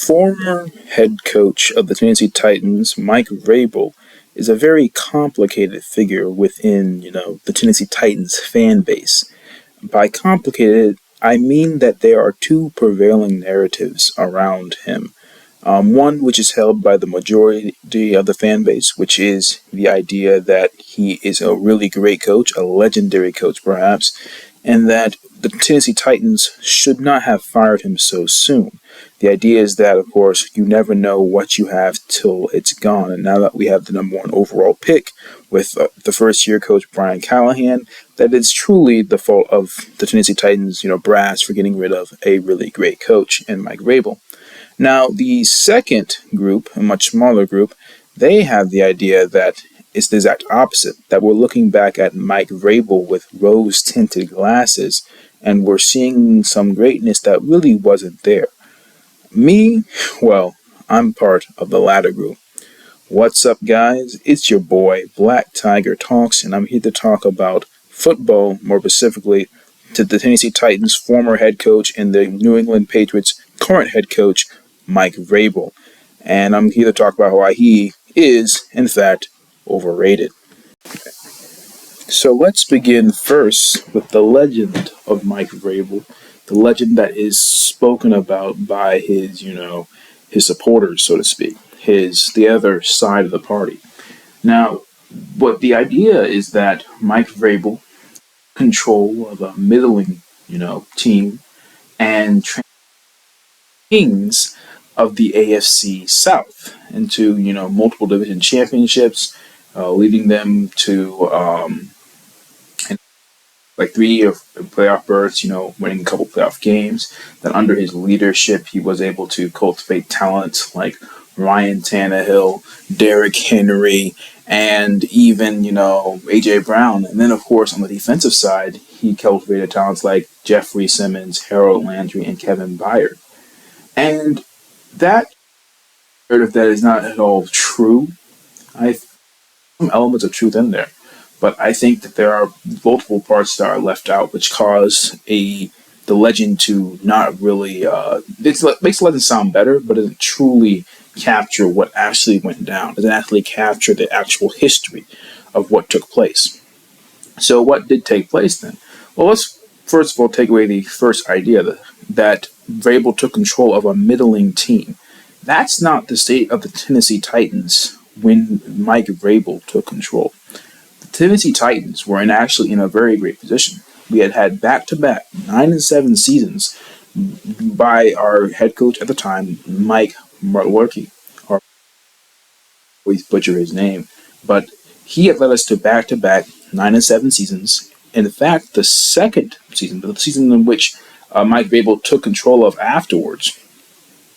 Former head coach of the Tennessee Titans, Mike Vrabel, is a very complicated figure within, the Tennessee Titans fan base. By complicated, I mean that there are two prevailing narratives around him. One which is held by the majority of the fan base, which is the idea that he is a really great coach, a legendary coach perhaps, and that the Tennessee Titans should not have fired him so soon. The idea is that, of course, you never know what you have till it's gone. And now that we have the number one overall pick with the first year coach Brian Callahan, that it's truly the fault of the Tennessee Titans, brass for getting rid of a really great coach in Mike Vrabel. Now, the second group, a much smaller group, they have the idea that it's the exact opposite, that we're looking back at Mike Vrabel with rose-tinted glasses, and we're seeing some greatness that really wasn't there. Me, well, I'm part of the latter group. What's up, guys? It's your boy, Black Tiger Talks, and I'm here to talk about football, more specifically, to the Tennessee Titans' former head coach and the New England Patriots' current head coach, Mike Vrabel. And I'm here to talk about why he is, in fact, overrated. So let's begin first with the legend of Mike Vrabel, the legend that is spoken about by his, his supporters, so to speak, the other side of the party. Now, what the idea is that Mike Vrabel control of a middling, team and kings of the AFC South into, multiple division championships, leading them to like 3 playoff berths, winning a couple playoff games. That under his leadership, he was able to cultivate talent like Ryan Tannehill, Derrick Henry, and even, A.J. Brown. And then, of course, on the defensive side, he cultivated talents like Jeffrey Simmons, Harold Landry, and Kevin Byard. And that narrative that is not at all true. Some elements of truth in there. But I think that there are multiple parts that are left out, which cause the legend to not really. It makes the legend sound better, but it doesn't truly capture what actually went down. It doesn't actually capture the actual history of what took place. So, what did take place then? Well, let's first of all take away the first idea that Vrabel took control of a middling team. That's not the state of the Tennessee Titans when Mike Vrabel took control. Tennessee Titans were actually in a very great position. We had back-to-back 9-7 seasons by our head coach at the time, Mike Martwerke, or I always butcher his name, but he had led us to back-to-back 9-7 seasons. In fact, the second season, the season in which Mike Vrabel took control of afterwards,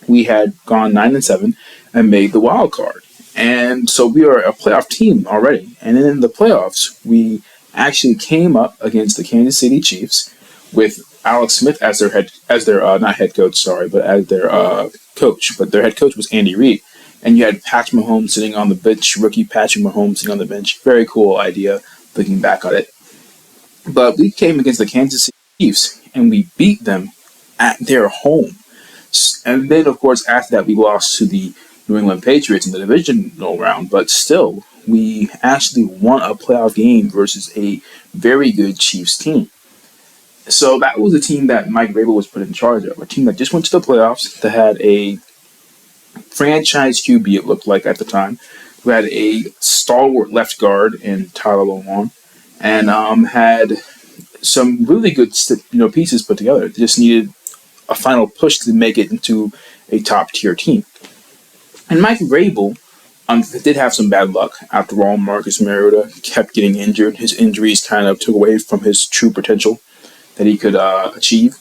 we had gone 9-7 and made the wild card. And so we are a playoff team already. And then in the playoffs, we actually came up against the Kansas City Chiefs with Alex Smith as their not head coach, sorry, but as their coach. But their head coach was Andy Reid. And you had Patrick Mahomes sitting on the bench, rookie Patrick Mahomes sitting on the bench. Very cool idea, looking back on it. But we came against the Kansas City Chiefs, and we beat them at their home. And then, of course, after that, we lost to the New England Patriots in the divisional round, but still, we actually won a playoff game versus a very good Chiefs team. So that was a team that Mike Vrabel was put in charge of, a team that just went to the playoffs, that had a franchise QB, it looked like at the time, who had a stalwart left guard in Tyler Lockett, and had some really good pieces put together. They just needed a final push to make it into a top-tier team. And Mike Vrabel did have some bad luck. After all, Marcus Mariota kept getting injured. His injuries kind of took away from his true potential that he could achieve.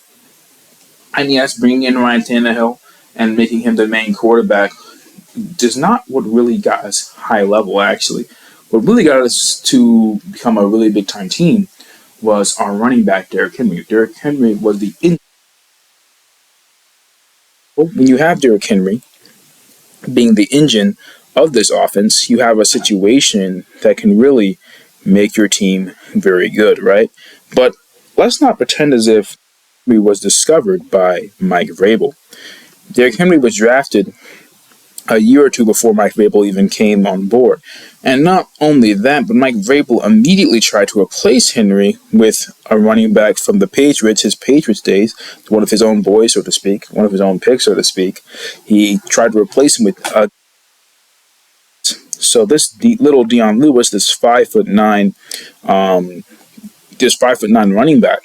And yes, bringing in Ryan Tannehill and making him the main quarterback is not what really got us high level, actually. What really got us to become a really big-time team was our running back, Derrick Henry. Derrick Henry was the when you have Derrick Henry being the engine of this offense, you have a situation that can really make your team very good, right? But let's not pretend as if he was discovered by Mike Vrabel. Derrick Henry was drafted a year or two before Mike Vrabel even came on board. And not only that, but Mike Vrabel immediately tried to replace Henry with a running back from the Patriots, his Patriots days, one of his own boys, so to speak, one of his own picks, so to speak. He tried to replace him with so this little Dion Lewis, this 5'9" running back,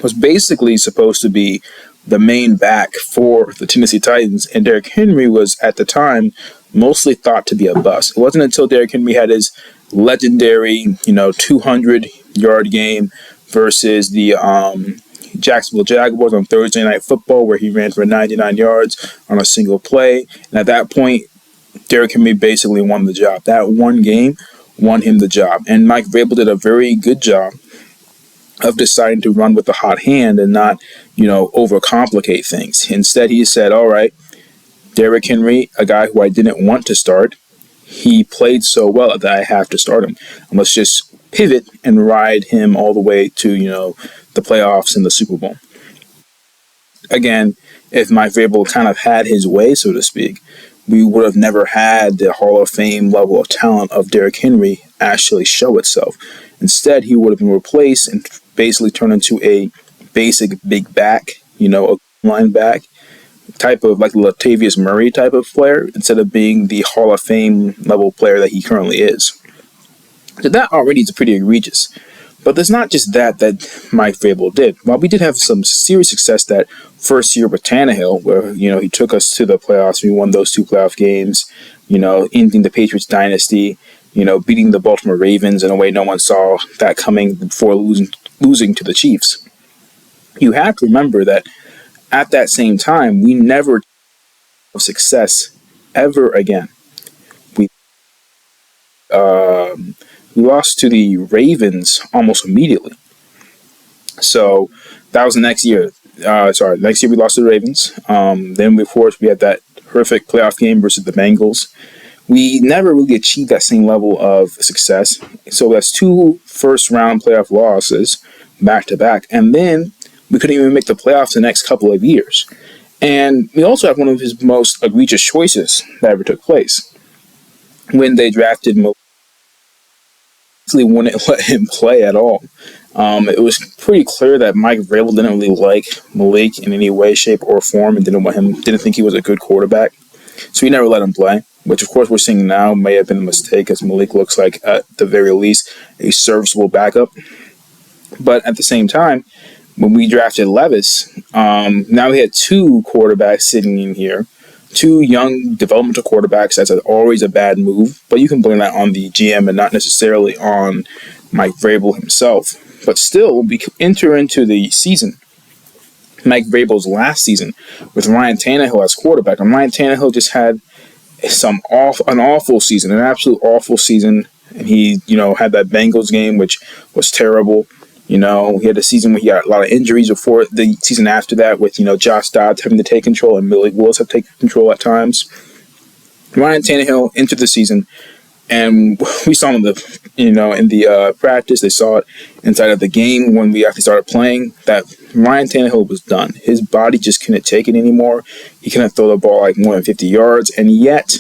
was basically supposed to be the main back for the Tennessee Titans, and Derrick Henry was at the time mostly thought to be a bust. It wasn't until Derrick Henry had his legendary, 200-yard game versus the Jacksonville Jaguars on Thursday Night Football, where he ran for 99 yards on a single play. And at that point, Derrick Henry basically won the job. That one game won him the job. And Mike Vrabel did a very good job of deciding to run with the hot hand and not, overcomplicate things. Instead, he said, all right, Derrick Henry, a guy who I didn't want to start, he played so well that I have to start him. And let's just pivot and ride him all the way to, the playoffs and the Super Bowl. Again, if Mike Vrabel kind of had his way, so to speak, we would have never had the Hall of Fame level of talent of Derrick Henry actually show itself. Instead, he would have been replaced and basically turned into a basic big back, a line back type of like Latavius Murray type of player instead of being the Hall of Fame level player that he currently is. So that already is pretty egregious. But there's not just that Mike Vrabel did. While we did have some serious success that first year with Tannehill, where, he took us to the playoffs, we won those two playoff games, ending the Patriots dynasty, beating the Baltimore Ravens in a way no one saw that coming before losing to the Chiefs. You have to remember that at that same time, we never had success ever again. We lost to the Ravens almost immediately. So that was the next year. Next year we lost to the Ravens. Then, of course, we had that horrific playoff game versus the Bengals. We never really achieved that same level of success. So that's two first-round playoff losses back-to-back. And then we couldn't even make the playoffs the next couple of years. And we also have one of his most egregious choices that ever took place. When they drafted Malik, they wouldn't let him play at all. It was pretty clear that Mike Vrabel didn't really like Malik in any way, shape, or form, and didn't think he was a good quarterback. So he never let him play, which of course we're seeing now may have been a mistake, as Malik looks like, at the very least, a serviceable backup. But at the same time, when we drafted Levis, now we had two quarterbacks sitting in here, two young developmental quarterbacks. That's always a bad move, but you can blame that on the GM and not necessarily on Mike Vrabel himself. But still, we enter into the season, Mike Vrabel's last season, with Ryan Tannehill as quarterback. And Ryan Tannehill just had an awful season, an absolute awful season. And he, had that Bengals game, which was terrible. He had a season where he got a lot of injuries before the season after that with, Josh Dobbs having to take control and Malik Willis have to take control at times. Ryan Tannehill entered the season, and we saw him in the practice. They saw it inside of the game when we actually started playing that Ryan Tannehill was done. His body just couldn't take it anymore. He couldn't throw the ball like more than 50 yards, and yet,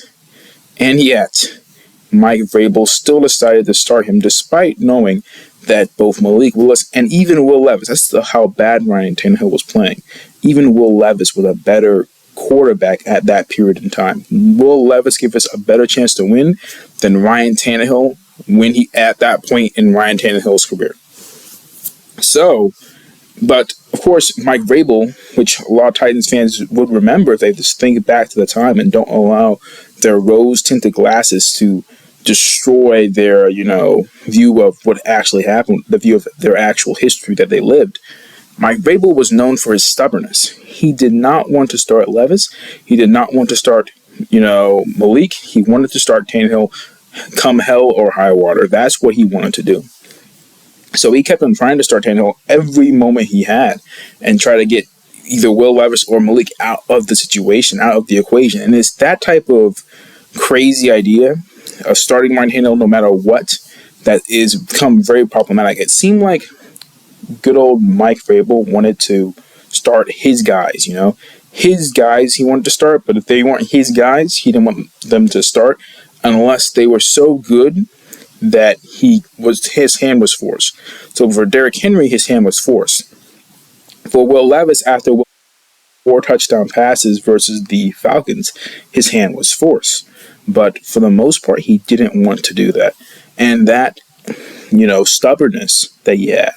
Mike Vrabel still decided to start him despite knowing that both Malik Willis and even Will Levis, that's how bad Ryan Tannehill was playing. Even Will Levis was a better quarterback at that period in time. Will Levis gave us a better chance to win than Ryan Tannehill when he at that point in Ryan Tannehill's career. So, but of course, Mike Vrabel, which a lot of Titans fans would remember if they just think back to the time and don't allow their rose-tinted glasses to destroy their, view of what actually happened, the view of their actual history that they lived. Mike Vrabel was known for his stubbornness. He did not want to start Levis. He did not want to start, Malik. He wanted to start Tannehill come hell or high water. That's what he wanted to do. So he kept on trying to start Tannehill every moment he had and try to get either Will Levis or Malik out of the situation, out of the equation. And it's that type of crazy idea of starting Ryan Tannehill no matter what that is become very problematic. It seemed like good old Mike Vrabel wanted to start his guys, his guys he wanted to start, but if they weren't his guys, he didn't want them to start unless they were so good that his hand was forced. So for Derrick Henry, his hand was forced. For Will Levis, after 4 touchdown passes versus the Falcons, his hand was forced. But for the most part, he didn't want to do that. And that, stubbornness that he had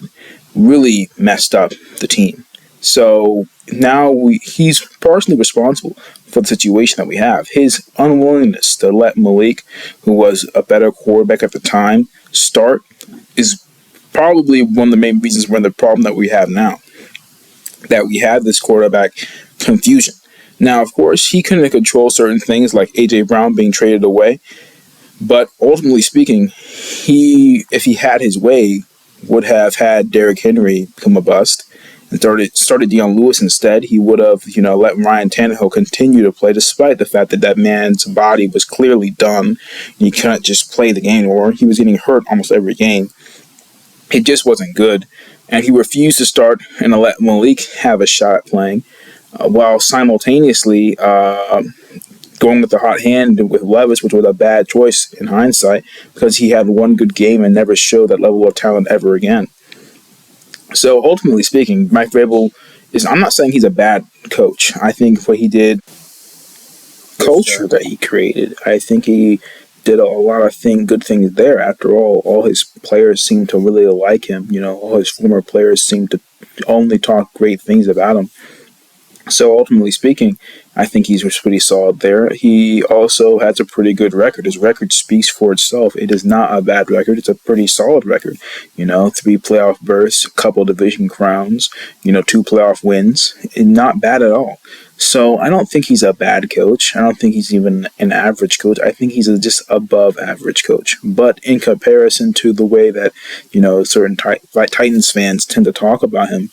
really messed up the team. So now he's partially responsible for the situation that we have. His unwillingness to let Malik, who was a better quarterback at the time, start is probably one of the main reasons we're in the problem that we have now. That we have this quarterback confusion. Now, of course, he couldn't control certain things like A.J. Brown being traded away, but ultimately speaking, if he had his way, would have had Derrick Henry become a bust and started Deion Lewis instead. He would have, let Ryan Tannehill continue to play despite the fact that that man's body was clearly done. He couldn't just play the game, or he was getting hurt almost every game. It just wasn't good. And he refused to start and let Malik have a shot at playing, while simultaneously going with the hot hand with Levis, which was a bad choice in hindsight because he had one good game and never showed that level of talent ever again. So ultimately speaking, Mike Vrabel I'm not saying he's a bad coach. I think what he did, culture that he created, I think he did a lot of good things there. After all his players seemed to really like him. All his former players seemed to only talk great things about him. So ultimately speaking, I think he's pretty solid there. He also has a pretty good record. His record speaks for itself. It is not a bad record. It's a pretty solid record. 3 playoff berths, a couple division crowns, 2 playoff wins. Not bad at all. So I don't think he's a bad coach. I don't think he's even an average coach. I think he's a just above average coach. But in comparison to the way that, certain Titans fans tend to talk about him,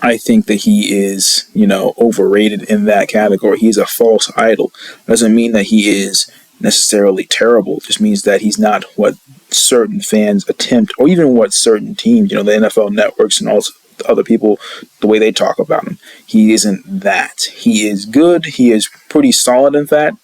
I think that he is, overrated in that category. He's a false idol. Doesn't mean that he is necessarily terrible. It just means that he's not what certain fans attempt, or even what certain teams, the NFL networks and also other people, the way they talk about him. He isn't that. He is good. He is pretty solid in that.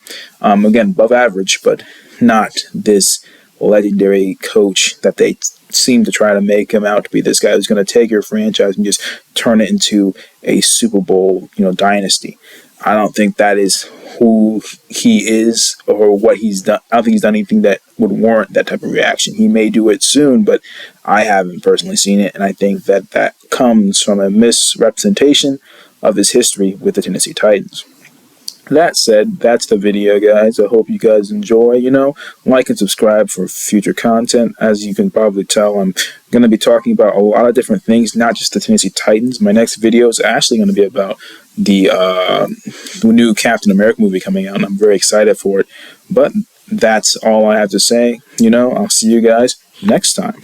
Again, above average, but not this legendary coach that they seem to try to make him out to be, this guy who's going to take your franchise and just turn it into a Super Bowl, dynasty. I don't think that is who he is or what he's done. I don't think he's done anything that would warrant that type of reaction. He may do it soon, but I haven't personally seen it, and I think that comes from a misrepresentation of his history with the Tennessee Titans. That said, that's the video, guys. I hope you guys enjoy. Like and subscribe for future content. As you can probably tell, I'm going to be talking about a lot of different things, not just the Tennessee Titans. My next video is actually going to be about the new Captain America movie coming out, and I'm very excited for it. But that's all I have to say. I'll see you guys next time.